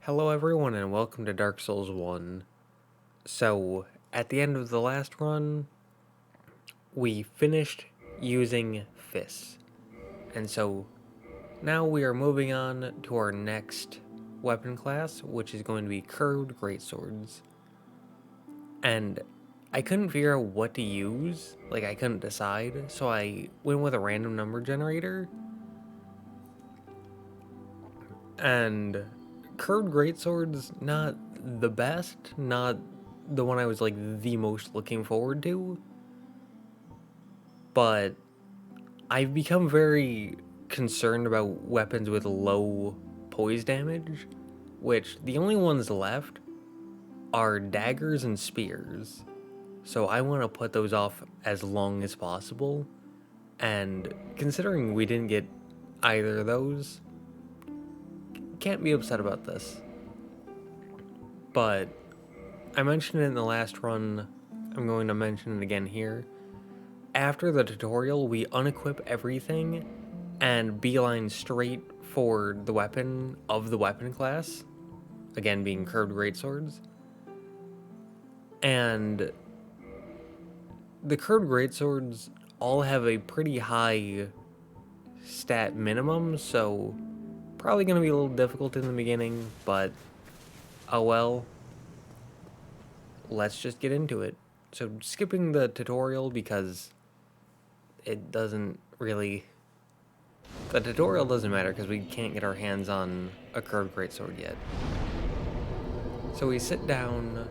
Hello everyone and welcome to Dark Souls 1. So, at the end of the last run, we finished using fists. And so, now we are moving on to our next weapon class, which is going to be Curved Greatswords. And I couldn't figure out what to use, I couldn't decide, so I went with a random number generator. And Curved Greatsword's not the best, not the one I was the most looking forward to, but I've become very concerned about weapons with low poise damage, which the only ones left are daggers and spears. So I want to put those off as long as possible, and considering we didn't get either of those, can't be upset about this. But I mentioned it in the last run, I'm going to mention it again here. After the tutorial, we unequip everything and beeline straight for the weapon of the weapon class, again being Curved Greatswords. And the Curved Greatswords all have a pretty high stat minimum, so probably going to be a little difficult in the beginning, but oh well. Let's just get into it. So skipping the tutorial because it doesn't really... The tutorial doesn't matter because we can't get our hands on a Curved Greatsword yet. So we sit down,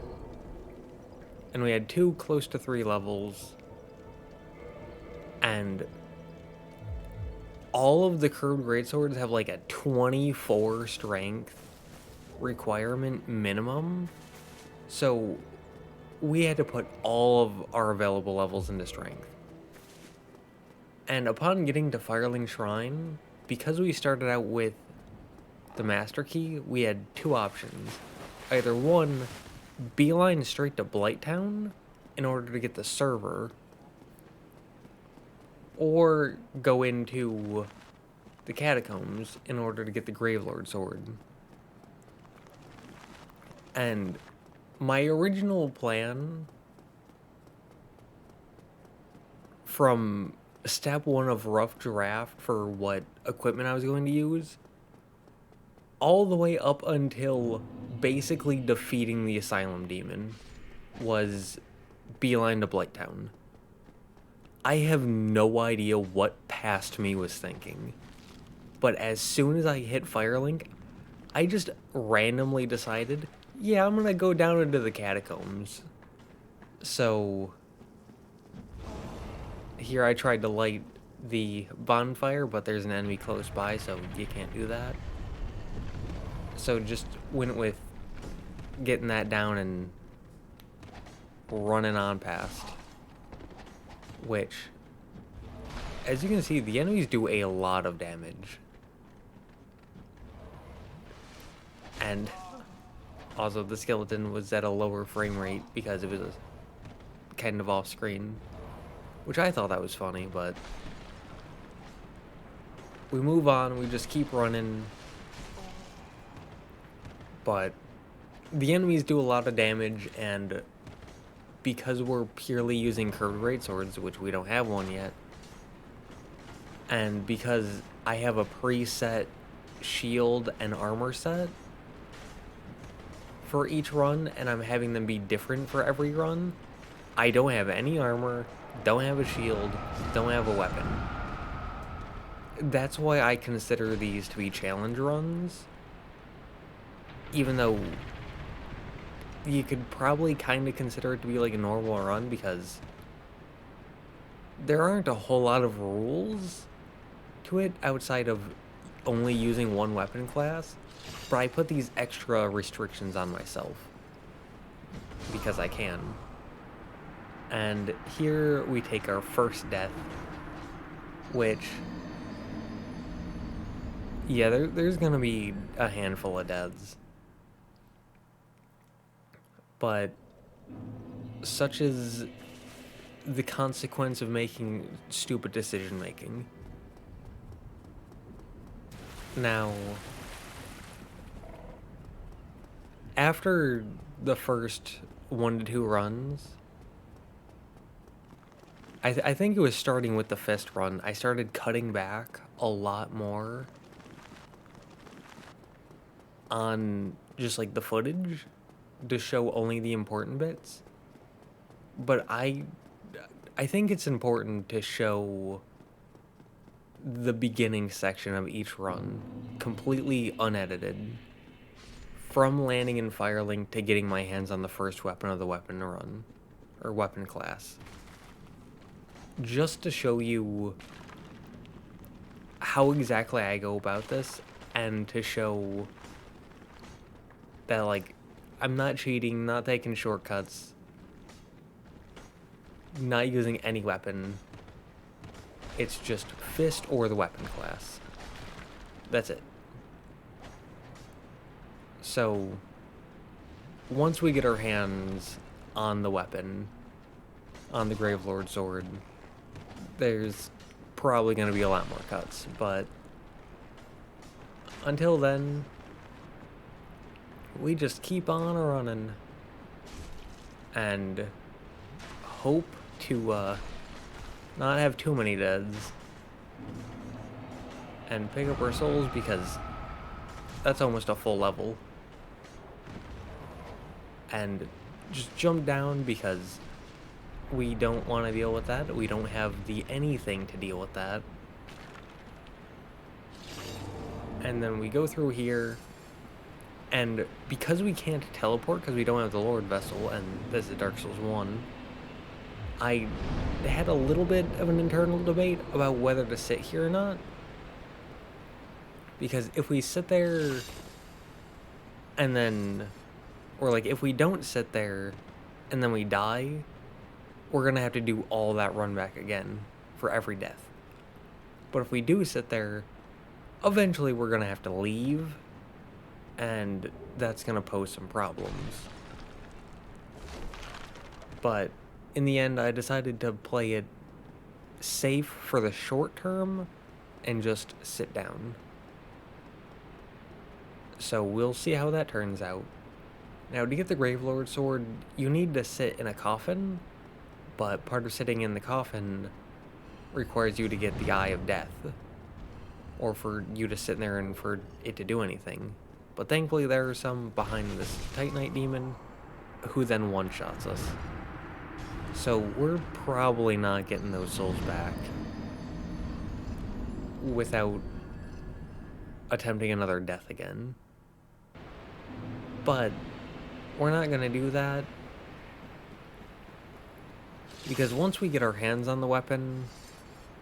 and we had 2 close to 3 levels, and all of the Curved Greatswords have a 24 strength requirement minimum, so we had to put all of our available levels into strength. And upon getting to Firelink Shrine, because we started out with the Master Key, we had 2 options. Either one, beeline straight to Blighttown in order to get the server, or go into the Catacombs in order to get the Gravelord sword. And my original plan from step 1 of Rough Draft for what equipment I was going to use, all the way up until basically defeating the Asylum Demon, was beeline to Blighttown. I have no idea what past me was thinking, but as soon as I hit Firelink, I just randomly decided, yeah, I'm gonna go down into the Catacombs. So here I tried to light the bonfire, but there's an enemy close by, so you can't do that. So just went with getting that down and running on past. Which, as you can see, the enemies do a lot of damage. And also the skeleton was at a lower frame rate because it was kind of off screen, which I thought that was funny, but we move on, we just keep running. But the enemies do a lot of damage, and because we're purely using Curved Greatswords, which we don't have one yet, and because I have a preset shield and armor set for each run, and I'm having them be different for every run, I don't have any armor, don't have a shield, don't have a weapon. That's why I consider these to be challenge runs, even though you could probably kind of consider it to be like a normal run, because there aren't a whole lot of rules to it outside of only using one weapon class, but I put these extra restrictions on myself because I can. And here we take our first death, which, yeah, there's gonna be a handful of deaths. But such is the consequence of making stupid decision making. Now, after the first 1 to 2 runs, I think it was starting with the fist run, I started cutting back a lot more on just like the footage to show only the important bits. But I think it's important to show the beginning section of each run completely unedited, from landing in Firelink to getting my hands on the first weapon of the weapon run, or weapon class, just to show you how exactly I go about this, and to show that, like, I'm not cheating, not taking shortcuts, not using any weapon. It's just fist or the weapon class. That's it. So, once we get our hands on the weapon, on the Gravelord sword, there's probably going to be a lot more cuts, but until then, we just keep on running and hope to not have too many deaths and pick up our souls, because that's almost a full level. And just jump down, because we don't want to deal with that. We don't have the anything to deal with that. And then we go through here, and because we can't teleport because we don't have the Lord Vessel, and this is Dark Souls 1, I had a little bit of an internal debate about whether to sit here or not. Because if we sit there and then, or like if we don't sit there and then we die, we're gonna have to do all that run back again for every death. But if we do sit there, eventually we're gonna have to leave, and that's gonna pose some problems. But in the end, I decided to play it safe for the short term and just sit down. So we'll see how that turns out. Now, to get the Gravelord sword, you need to sit in a coffin, but part of sitting in the coffin requires you to get the Eye of Death, or for you to sit in there and for it to do anything. But thankfully there are some behind this Titanite demon who then one-shots us. So we're probably not getting those souls back without attempting another death again. But we're not gonna do that, because once we get our hands on the weapon,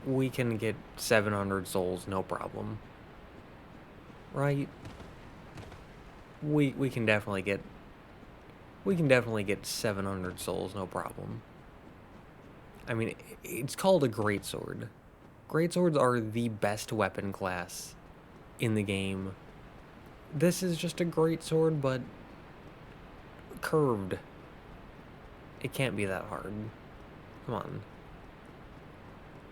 we can get 700 souls, no problem. Right? We can definitely get 700 souls, no problem. I mean, it's called a greatsword. Greatswords are the best weapon class in the game. This is just a greatsword, but curved. It can't be that hard. Come on.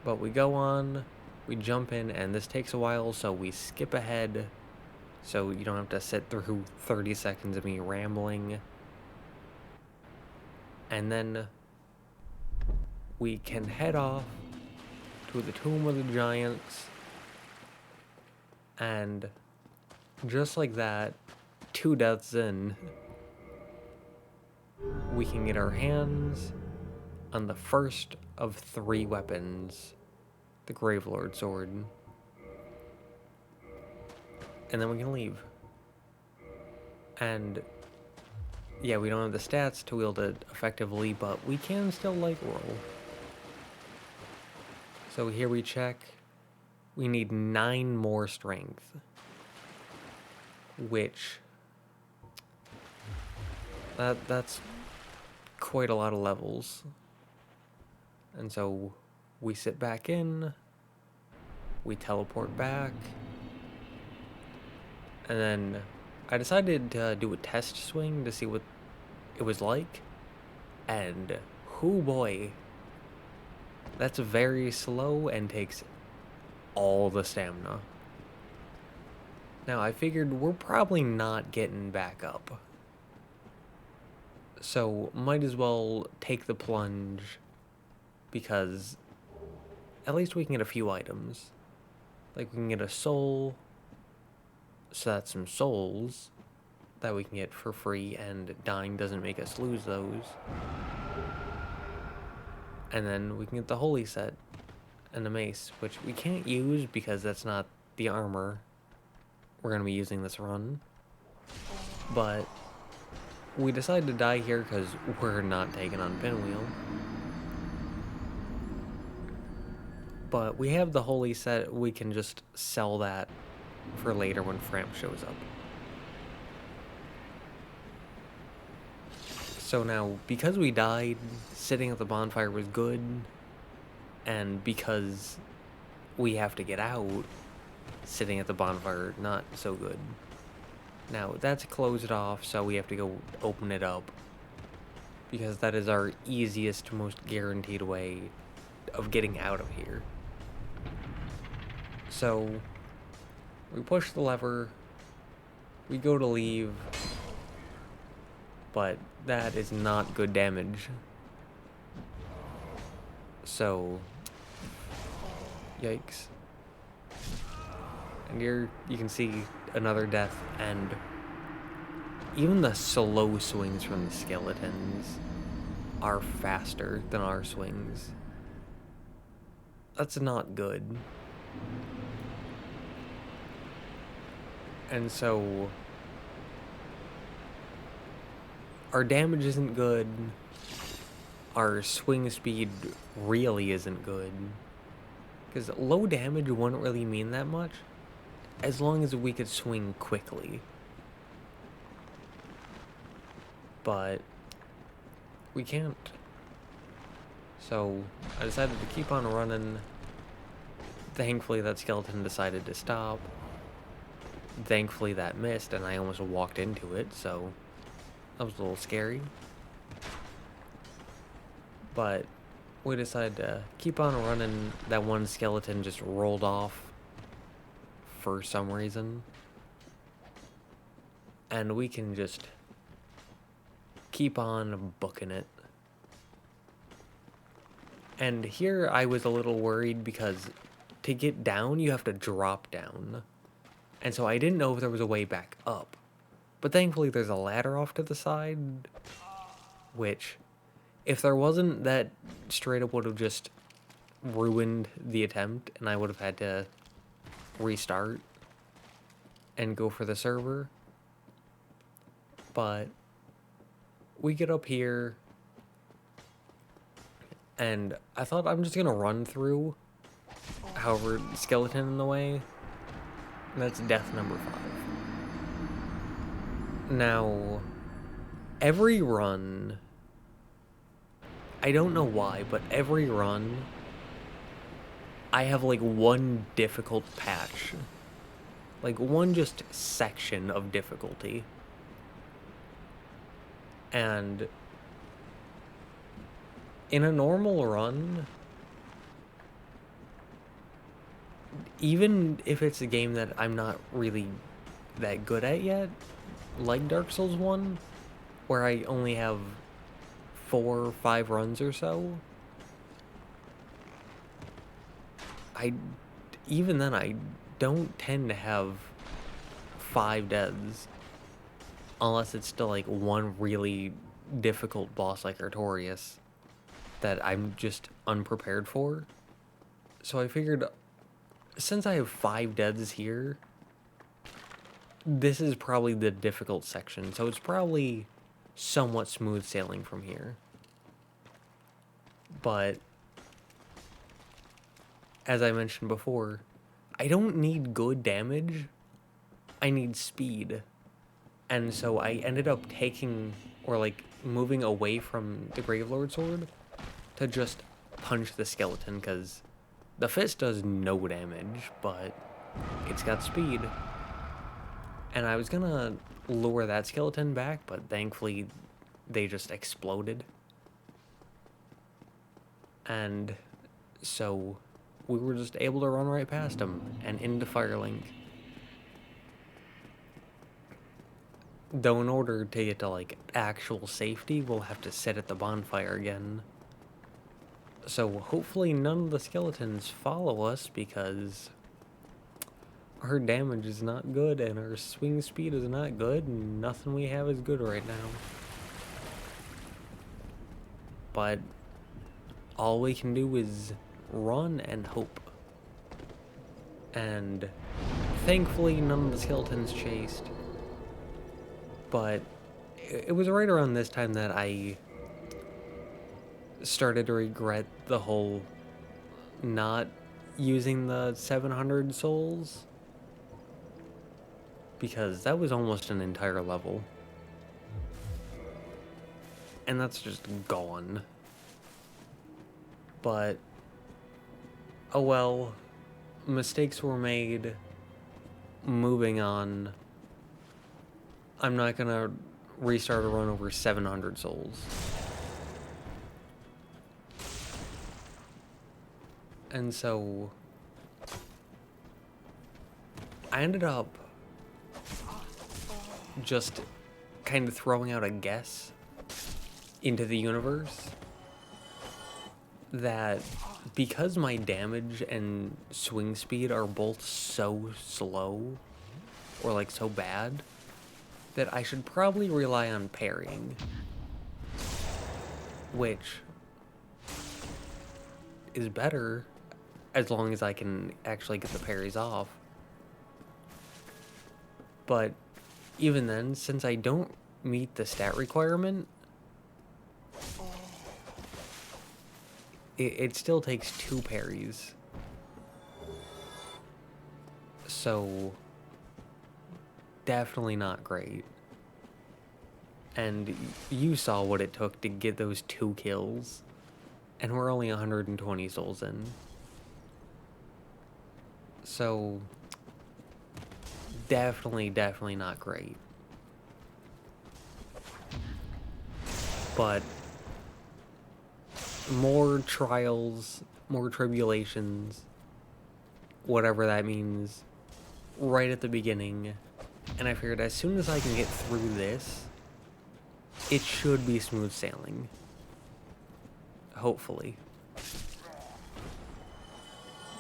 But we go on, we jump in, and this takes a while, so we skip ahead, so you don't have to sit through 30 seconds of me rambling. And then we can head off to the Tomb of the Giants, and just like that, 2 deaths in, we can get our hands on the first of 3 weapons, the Gravelord sword, and then we can leave. And yeah, we don't have the stats to wield it effectively, but we can still light roll. So here we check. We need 9 more strength, which that's quite a lot of levels. And so we sit back in, we teleport back, and then I decided to do a test swing to see what it was like, and hoo boy, that's very slow and takes all the stamina. Now, I figured we're probably not getting back up. So, might as well take the plunge, because at least we can get a few items. Like, we can get a soul, so that's some souls that we can get for free, and dying doesn't make us lose those. And then we can get the holy set and the mace, which we can't use because that's not the armor we're going to be using this run. But we decided to die here because we're not taking on Pinwheel. But we have the holy set, we can just sell that for later when Framp shows up. So now, because we died, sitting at the bonfire was good, and because we have to get out, sitting at the bonfire, not so good. Now, that's closed off, so we have to go open it up, because that is our easiest, most guaranteed way of getting out of here. So, we push the lever, we go to leave, but that is not good damage. So, yikes. And you can see another death, and even the slow swings from the skeletons are faster than our swings. That's not good. And so our damage isn't good, our swing speed really isn't good, because low damage wouldn't really mean that much as long as we could swing quickly. But we can't. So I decided to keep on running. Thankfully that skeleton decided to stop. Thankfully that missed and I almost walked into it, so that was a little scary. But we decided to keep on running. That one skeleton just rolled off for some reason. And we can just keep on booking it. And here I was a little worried because to get down, you have to drop down. And so I didn't know if there was a way back up. But thankfully there's a ladder off to the side, which, if there wasn't, that straight up would have just ruined the attempt, and I would have had to restart and go for the server. But we get up here, and I thought I'm just gonna run through, however, skeleton in the way. That's death number 5. Now, every run, I don't know why, but every run, I have like one difficult patch. Like one just section of difficulty. And in a normal run, even if it's a game that I'm not really that good at yet, like Dark Souls 1, where I only have 4 or 5 runs or so, even then I don't tend to have 5 deaths, unless it's still like one really difficult boss like Artorias that I'm just unprepared for. So I figured, since I have 5 deaths here, this is probably the difficult section, so it's probably somewhat smooth sailing from here. But as I mentioned before, I don't need good damage, I need speed. And so I ended up taking, or like moving away from the Gravelord sword to just punch the skeleton, because the fist does no damage, but it's got speed. And I was gonna lure that skeleton back, but thankfully they just exploded. And so we were just able to run right past them and into Firelink. Though in order to get to, like, actual safety, we'll have to sit at the bonfire again. So hopefully none of the skeletons follow us, because our damage is not good and our swing speed is not good and nothing we have is good right now. But all we can do is run and hope. And thankfully none of the skeletons chased. But it was right around this time that I started to regret the whole not using the 700 souls, because that was almost an entire level. And that's just gone. But, oh well, mistakes were made. Moving on. I'm not gonna restart a run over 700 souls. And so I ended up just kind of throwing out a guess into the universe that because my damage and swing speed are both so slow, or like so bad, that I should probably rely on parrying, which is better as long as I can actually get the parries off. But even then, since I don't meet the stat requirement, it still takes 2 parries. So definitely not great. And you saw what it took to get those 2 kills, and we're only 120 souls in. So definitely not great. But more trials, more tribulations, whatever that means, right at the beginning. And I figured as soon as I can get through this, it should be smooth sailing. Hopefully.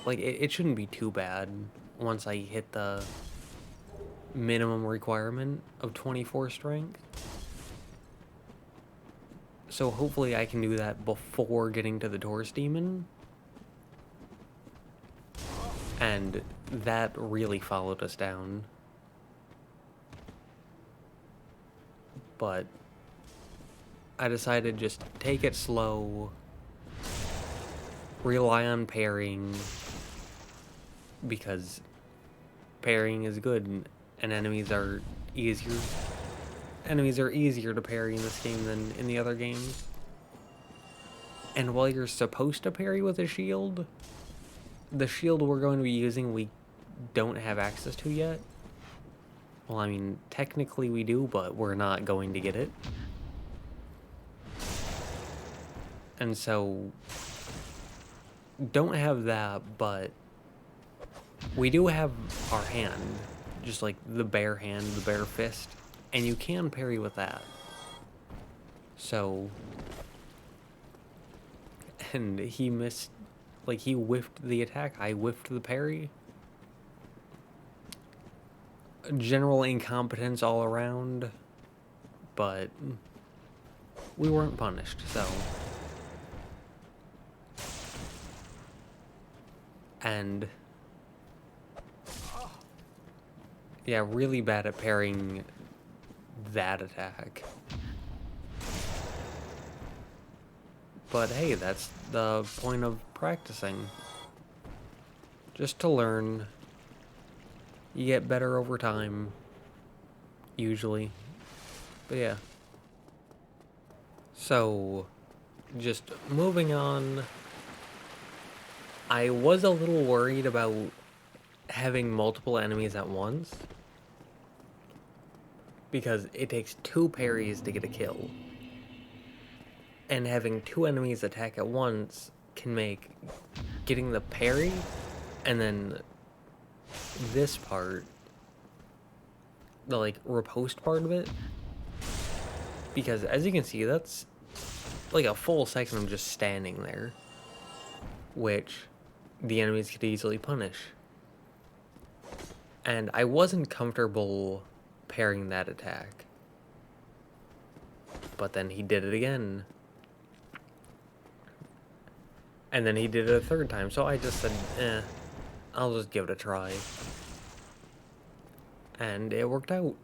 Like, it shouldn't be too bad once I hit the minimum requirement of 24 strength. So hopefully I can do that before getting to the Taurus Demon. And that really followed us down. But I decided just take it slow, rely on parrying, because parrying is good and enemies are easier. Enemies are easier to parry in this game than in the other games. And while you're supposed to parry with a shield, the shield we're going to be using we don't have access to yet. Well, I mean, technically we do, but we're not going to get it. And so, don't have that, but we do have our hand, just like the bare hand, the bare fist, and you can parry with that. So, and he missed, like he whiffed the attack, I whiffed the parry. General incompetence all around, but we weren't punished, so. And yeah, really bad at parrying that attack. But hey, that's the point of practicing. Just to learn. You get better over time, usually. But yeah. So, just moving on. I was a little worried about having multiple enemies at once, because it takes 2 parries to get a kill. And having 2 enemies attack at once can make getting the parry and then this part the, like, riposte part of it. Because, as you can see, that's, like, a full second of just standing there. Which the enemies could easily punish. And I wasn't comfortable parrying that attack. But then he did it again. And then he did it a third time, so I just said, I'll just give it a try. And it worked out.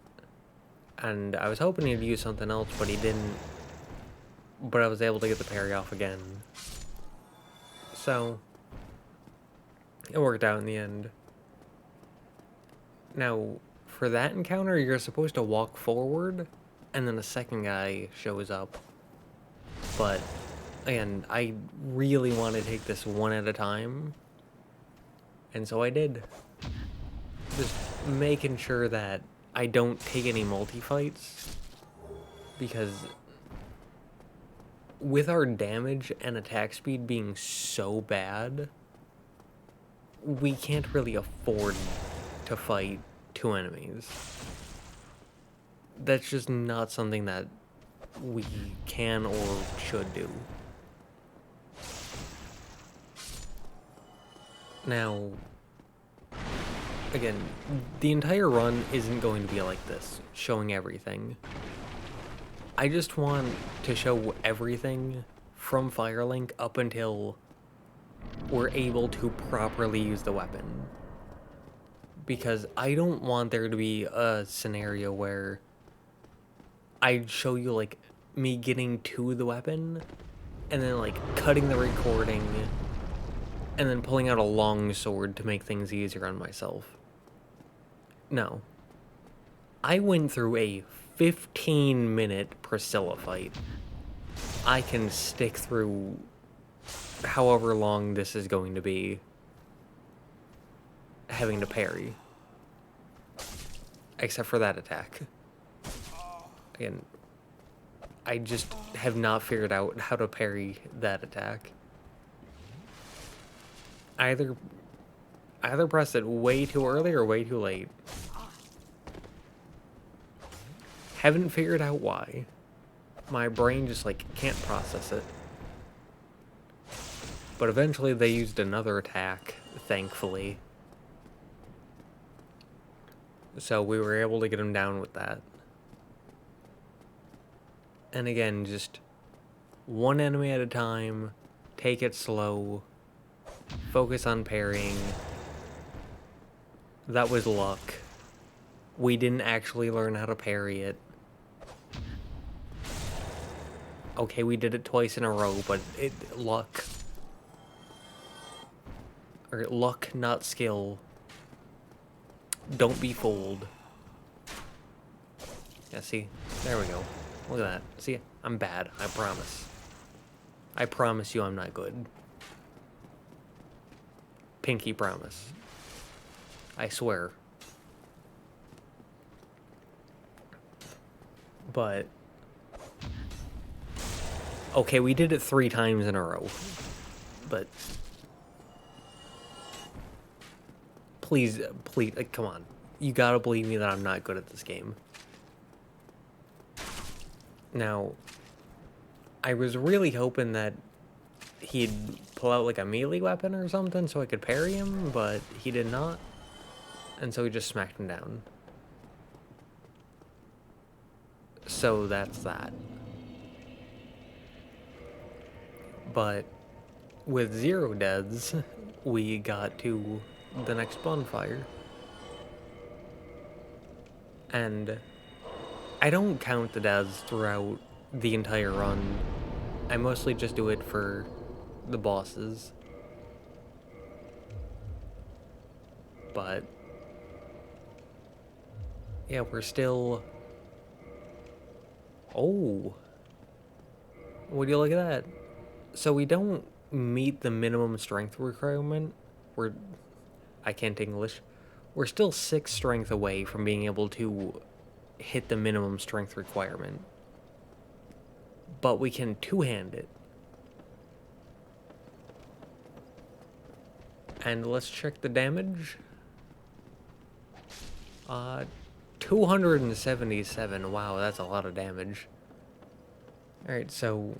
And I was hoping he'd use something else, but he didn't. But I was able to get the parry off again. So, it worked out in the end. Now, for that encounter, you're supposed to walk forward, and then a second guy shows up. But, again, I really want to take this one at a time. And so I did. Just making sure that I don't take any multi-fights. Because with our damage and attack speed being so bad, we can't really afford to fight two enemies. That's just not something that we can or should do. Now, again, the entire run isn't going to be like this, showing everything. I just want to show everything from Firelink up until we're able to properly use the weapon. Because I don't want there to be a scenario where I show you, like, me getting to the weapon, and then, like, cutting the recording, and then pulling out a long sword to make things easier on myself. No. I went through a 15-minute Priscilla fight. I can stick through however long this is going to be having to parry. Except for that attack. Again, I just have not figured out how to parry that attack. Either press it way too early or way too late. Haven't figured out why. My brain just, like, can't process it. But eventually they used another attack, thankfully. So we were able to get him down with that. And again, just one enemy at a time, take it slow, focus on parrying. That was luck. We didn't actually learn how to parry it. Okay, we did it twice in a row, but luck. Or luck, not skill. Don't be fooled. Yeah, see? There we go. Look at that. See? I'm bad. I promise. I promise you I'm not good. Pinky promise. I swear. But okay, we did it 3 times in a row. But please, like, come on. You gotta believe me that I'm not good at this game. Now, I was really hoping that he'd pull out, like, a melee weapon or something so I could parry him, but he did not. And so he just smacked him down. So that's that. But with 0 deaths, we got to the next bonfire. And I don't count the deaths throughout the entire run. I mostly just do it for the bosses. But yeah, we're still... Oh! Would you look at that? So we don't meet the minimum strength requirement. I can't English. We're still 6 strength away from being able to hit the minimum strength requirement. But we can two-hand it. And let's check the damage. 277. Wow, that's a lot of damage. Alright, so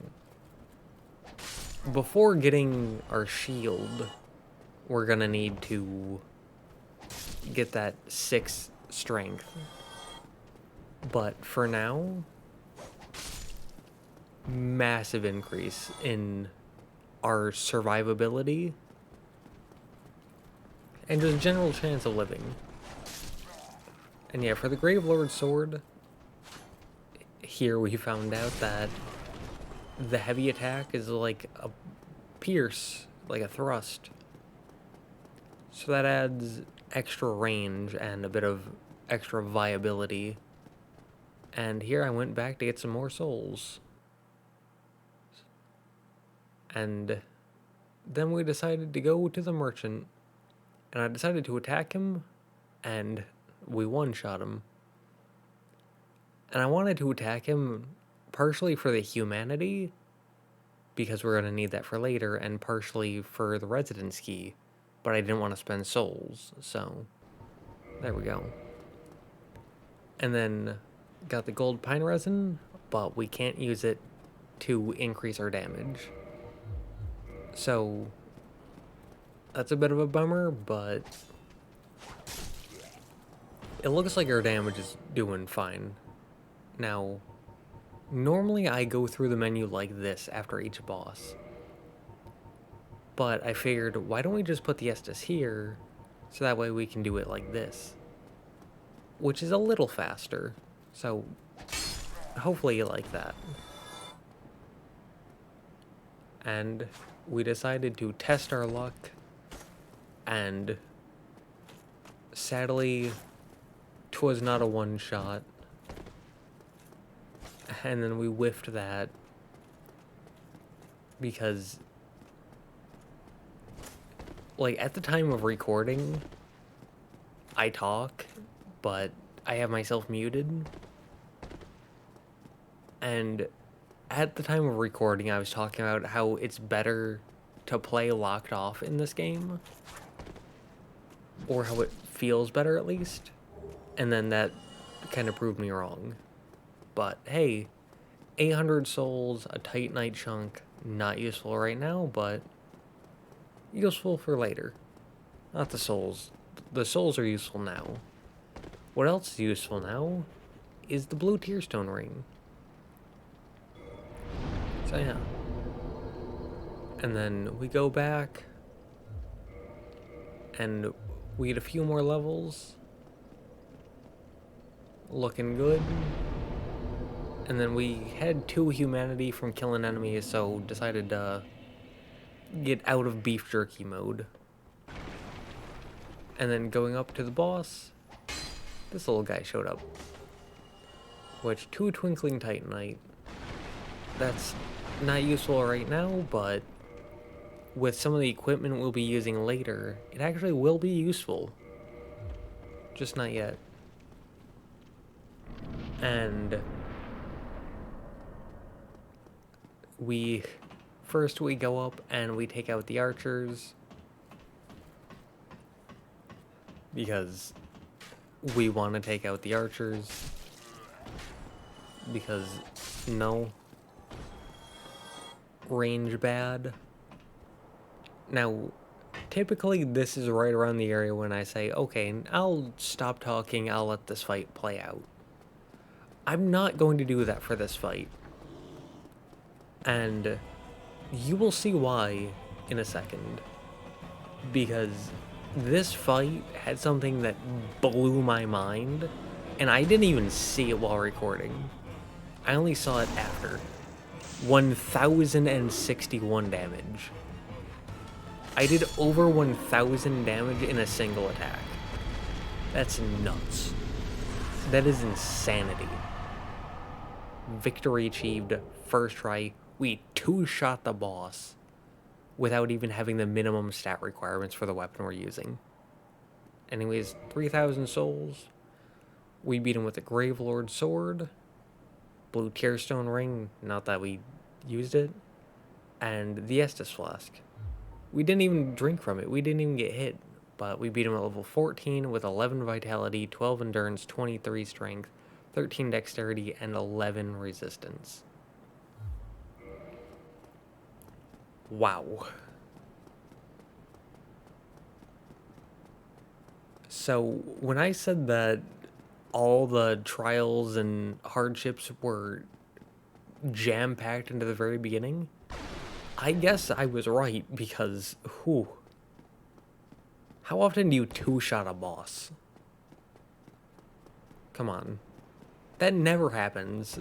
before getting our shield, we're gonna need to get that 6 strength. But for now, massive increase in our survivability and just general chance of living. And yeah, for the Gravelord sword, here we found out that the heavy attack is like a pierce, like a thrust. So that adds extra range and a bit of extra viability. And here I went back to get some more souls. And then we decided to go to the merchant. And I decided to attack him, and we one-shot him. And I wanted to attack him partially for the humanity, because we're going to need that for later, and partially for the residence key. But I didn't want to spend souls, so there we go. And then got the gold pine resin, but we can't use it to increase our damage. So that's a bit of a bummer, but it looks like our damage is doing fine. Now, normally I go through the menu like this after each boss. But I figured, why don't we just put the Estus here, so that way we can do it like this. Which is a little faster, so hopefully you like that. And we decided to test our luck, and sadly, 'twas not a one-shot. And then we whiffed that because, like, at the time of recording, I talk, but I have myself muted. And at the time of recording, I was talking about how it's better to play locked off in this game, or how it feels better at least. And then that kind of proved me wrong. But hey, 800 souls, a Titanite chunk, not useful right now, but useful for later. Not the souls. The souls are useful now. What else is useful now is the blue tearstone ring. So yeah. And then we go back, and we get a few more levels. Looking good. And then we had 2 humanity from killing enemies, so decided to get out of beef jerky mode. And then going up to the boss, this little guy showed up. Which, 2 twinkling titanite. That's not useful right now, but with some of the equipment we'll be using later, it actually will be useful. Just not yet. And first we go up and we take out the archers, because we want to take out the archers, because no, range bad. Now, typically this is right around the area when I say, okay, I'll stop talking, I'll let this fight play out. I'm not going to do that for this fight. And you will see why in a second. Because this fight had something that blew my mind, and I didn't even see it while recording. I only saw it after. 1,061 damage. I did over 1,000 damage in a single attack. That's nuts. That is insanity. Victory achieved, first try. We 2-shot the boss without even having the minimum stat requirements for the weapon we're using. Anyways, 3,000 souls. We beat him with the Gravelord sword, blue tearstone ring, not that we used it, and the Estus flask. We didn't even drink from it. We didn't even get hit, but we beat him at level 14 with 11 vitality, 12 endurance, 23 strength, 13 dexterity, and 11 resistance. Wow. So when I said that all the trials and hardships were jam-packed into the very beginning, I guess I was right, because, whew. How often do you two-shot a boss? Come on. That never happens.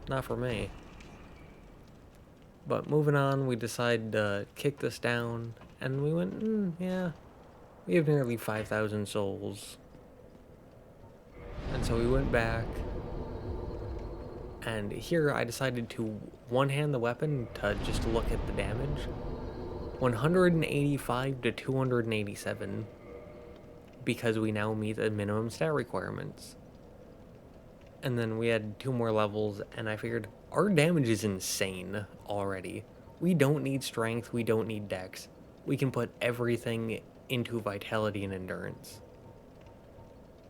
Not for me. But moving on, we decided to kick this down, and we went, yeah, we have nearly 5,000 souls. And so we went back, and here I decided to one-hand the weapon to just look at the damage. 185 to 287, because we now meet the minimum stat requirements. And then we had 2 more levels, and I figured our damage is insane already. We don't need strength, we don't need dex. We can put everything into vitality and endurance.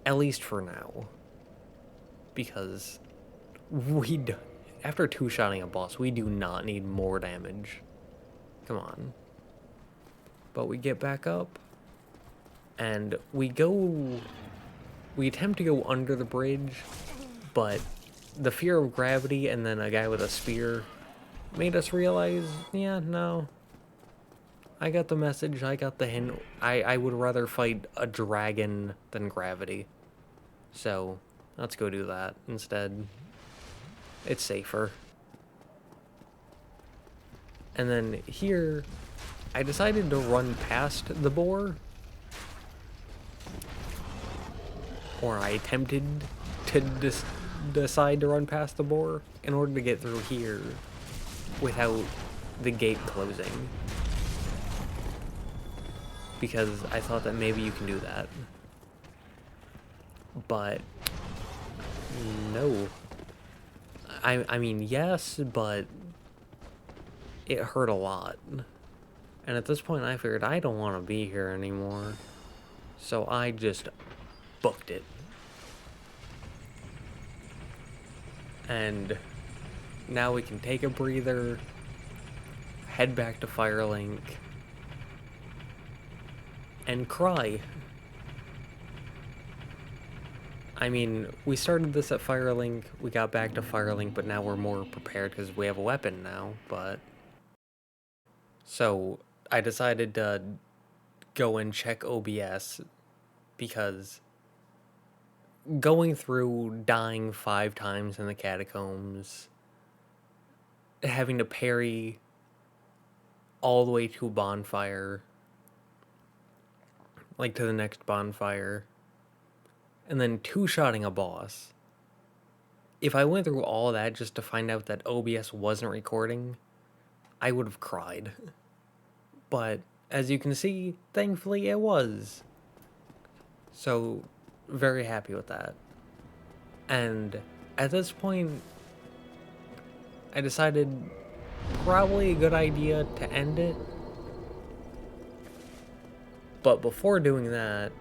At least for now. Because after two-shotting a boss, we do not need more damage. Come on. But we get back up, and we attempt to go under the bridge, but the fear of gravity and then a guy with a spear made us realize, yeah, no. I got the message, I got the hint. I would rather fight a dragon than gravity. So, let's go do that instead. It's safer. And then here, I decided to run past the boar. Or I attempted to decide to run past the boar in order to get through here without the gate closing. Because I thought that maybe you can do that. But no. I mean, yes, but it hurt a lot. And at this point I figured I don't want to be here anymore. So I just booked it. And now we can take a breather, head back to Firelink, and cry. I mean, we started this at Firelink, we got back to Firelink, but now we're more prepared because we have a weapon now, but... So, I decided to go and check OBS, because going through dying 5 times in the catacombs, having to parry all the way to a bonfire, like to the next bonfire, and then two-shotting a boss. If I went through all that just to find out that OBS wasn't recording, I would have cried. But, as you can see, thankfully it was. So, very happy with that. And at this point, I decided probably a good idea to end it. But before doing that,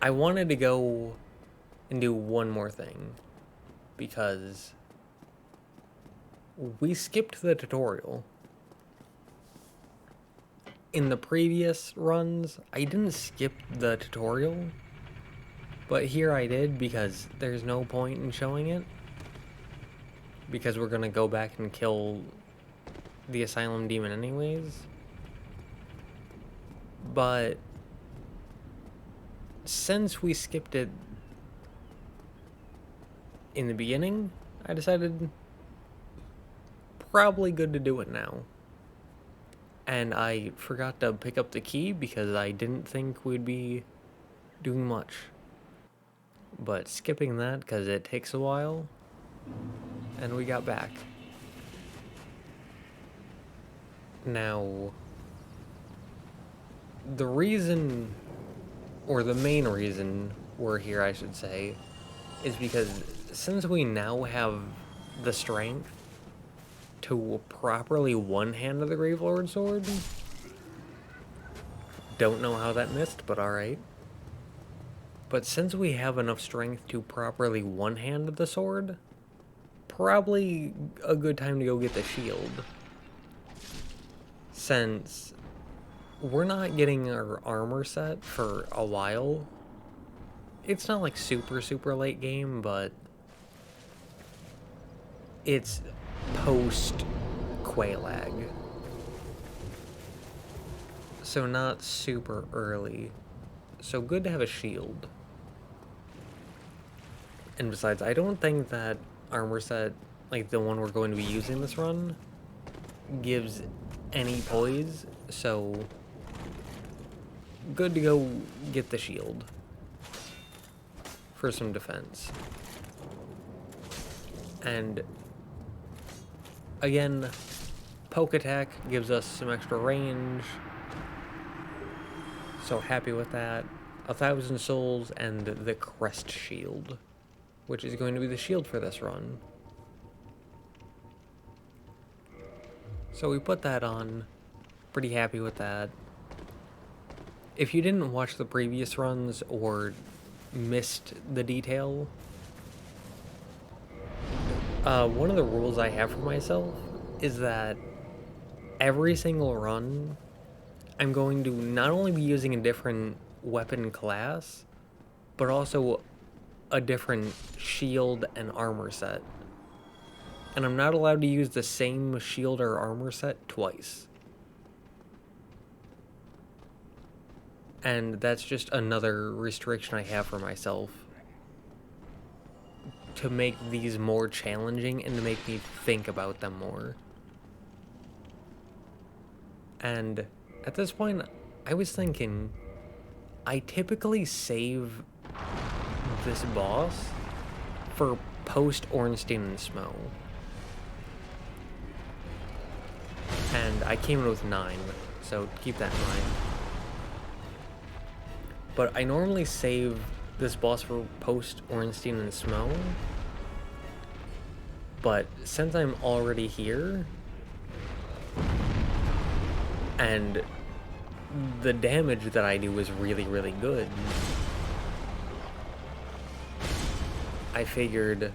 I wanted to go and do one more thing, because we skipped the tutorial. In the previous runs, I didn't skip the tutorial, but here I did because there's no point in showing it, because we're gonna go back and kill the Asylum Demon anyways. But since we skipped it in the beginning, I decided probably good to do it now. And I forgot to pick up the key because I didn't think we'd be doing much. But skipping that because it takes a while, and we got back. Now, the reason, or the main reason we're here, I should say, is because since we now have the strength to properly one-hand the Gravelord sword, Don't know how that missed, but alright. But since we have enough strength to properly one-hand the sword, probably a good time to go get the shield. Since we're not getting our armor set for a while. It's not like super late game, but it's post Quelaag. So not super early. So good to have a shield. And besides, I don't think that armor set, like the one we're going to be using this run, gives any poise, so good to go get the shield for some defense. And again, poke attack gives us some extra range, so happy with that. 1,000 souls and the crest shield, which is going to be the shield for this run. So we put that on, pretty happy with that. If you didn't watch the previous runs or missed the detail, one of the rules I have for myself is that every single run, I'm going to not only be using a different weapon class, but also a different shield and armor set. And I'm not allowed to use the same shield or armor set twice. And that's just another restriction I have for myself to make these more challenging and to make me think about them more. And at this point, I was thinking, I typically save this boss for post Ornstein and Smo. And I came in with 9, so keep that in mind. But I normally save this boss for post Ornstein and Smo. But since I'm already here, and the damage that I do is really good, I figured,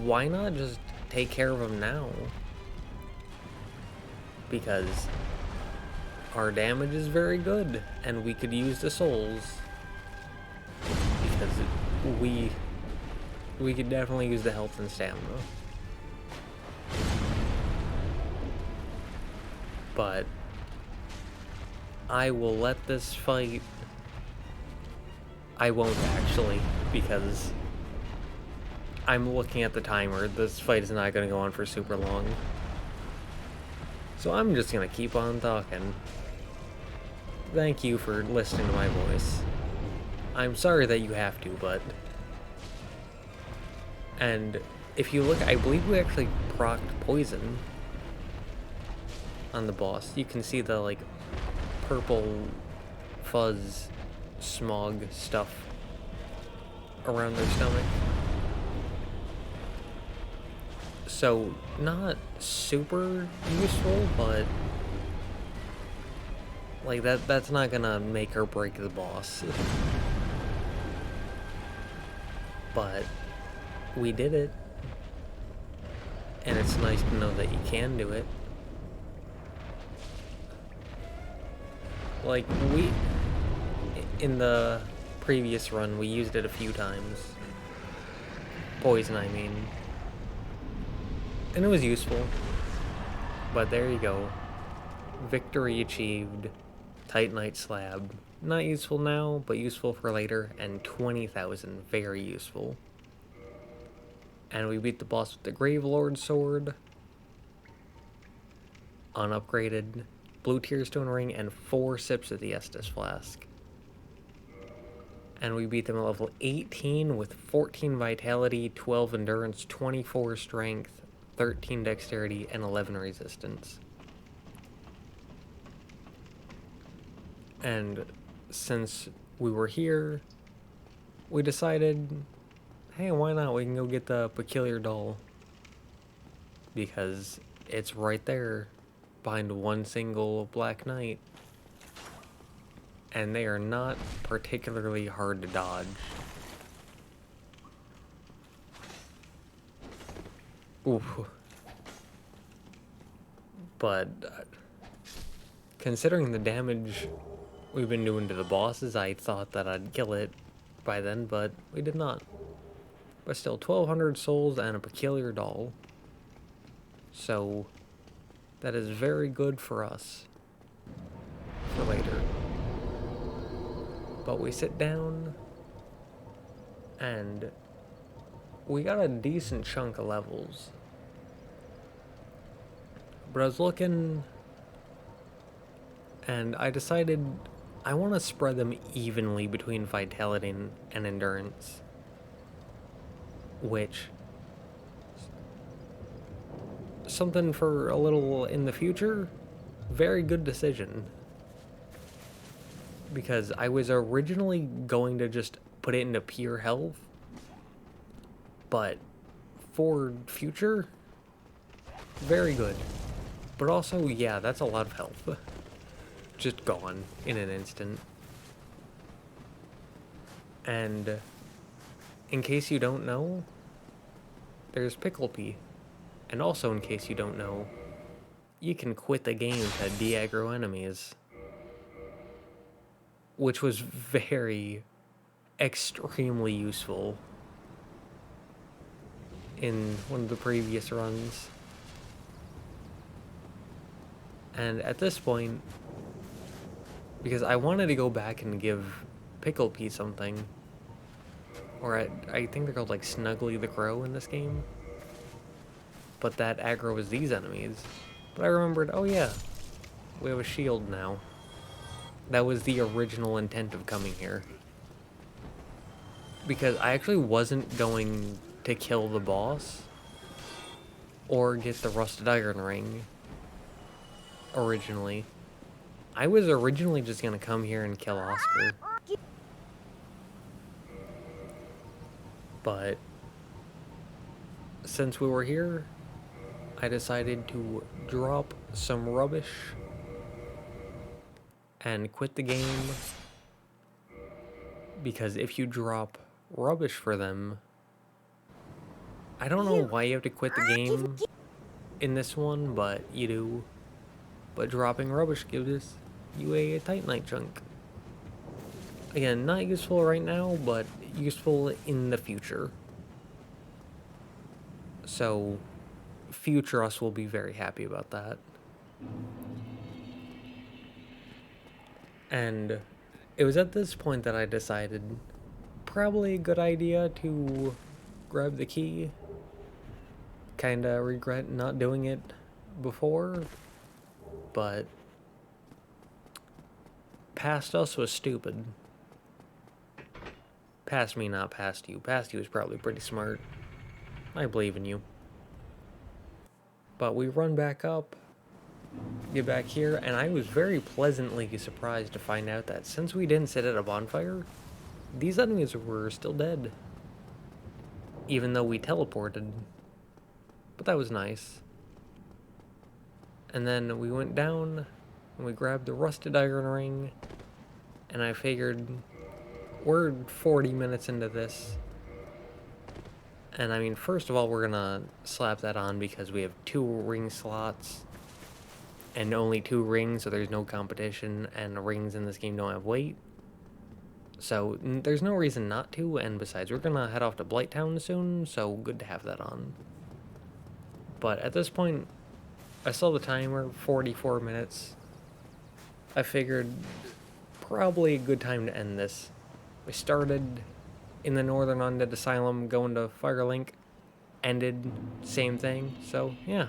why not just take care of him now? Because our damage is very good, and we could use the souls. Because we could definitely use the health and stamina. But I will let this fight. I won't actually, because I'm looking at the timer. This fight is not going to go on for super long. So I'm just going to keep on talking. Thank you for listening to my voice. I'm sorry that you have to, but... And if you look, I believe we actually procced poison on the boss. You can see the, like, purple fuzz smog stuff around their stomach. So, not super useful, but like that's not gonna make or break the boss. But we did it. And it's nice to know that you can do it. Like, in the previous run, we used it a few times. Poison, I mean. And it was useful. But there you go. Victory achieved. Titanite slab. Not useful now, but useful for later. And 20,000. Very useful. And we beat the boss with the Gravelord sword. Unupgraded. Blue tier stone ring and 4 sips of the Estus flask. And we beat them at level 18 with 14 vitality, 12 endurance, 24 strength, 13 dexterity, and 11 resistance. And since we were here, we decided, hey, why not? We can go get the Peculiar Doll. Because it's right there, behind one single Black Knight. and they are not particularly hard to dodge. Oof. But considering the damage we've been doing to the bosses, I thought that I'd kill it by then, but we did not. But still, 1,200 souls and a peculiar doll. So, that is very good for us for later. But we sit down, and we got a decent chunk of levels. But I was looking, and I decided I want to spread them evenly between vitality and endurance. Which, something for a little in the future, very good decision. Because I was originally going to just put it into pure health, but for future, very good. But also, yeah, that's a lot of health. Just gone in an instant. And in case you don't know, there's Pickle Pea. And also, in case you don't know, you can quit the game to de-aggro enemies. Which was very, extremely useful in one of the previous runs. And at this point, because I wanted to go back and give Pickle Pea something, or I think they're called like Snuggly the Crow in this game, but that aggroes these enemies. But I remembered, oh yeah, we have a shield now. That was the original intent of coming here. Because I actually wasn't going to kill the boss or get the rusted iron ring originally. I was originally just gonna come here and kill Oscar. But since we were here, I decided to drop some rubbish and quit the game, because if you drop rubbish for them, I don't know why you have to quit the game in this one, but you do. But dropping rubbish gives you a Titanite chunk. Again, not useful right now, but useful in the future. So, future us will be very happy about that. And it was at this point that I decided probably a good idea to grab the key. Kinda regret not doing it before, but past us was stupid. Past me, not past you. Past you is probably pretty smart. I believe in you. But we run back up, get back here, and I was very pleasantly surprised to find out that since we didn't sit at a bonfire, these enemies were still dead. Even though we teleported. But that was nice. And then we went down, and we grabbed the rusted iron ring, and I figured, we're 40 minutes into this. And I mean, first of all, we're gonna slap that on because we have 2 ring slots and only 2 rings, so there's no competition, and rings in this game don't have weight. So there's no reason not to, and besides, we're gonna head off to Blighttown soon, so good to have that on. But at this point, I saw the timer, 44 minutes. I figured probably a good time to end this. We started in the Northern Undead Asylum, going to Firelink, ended, same thing, so yeah.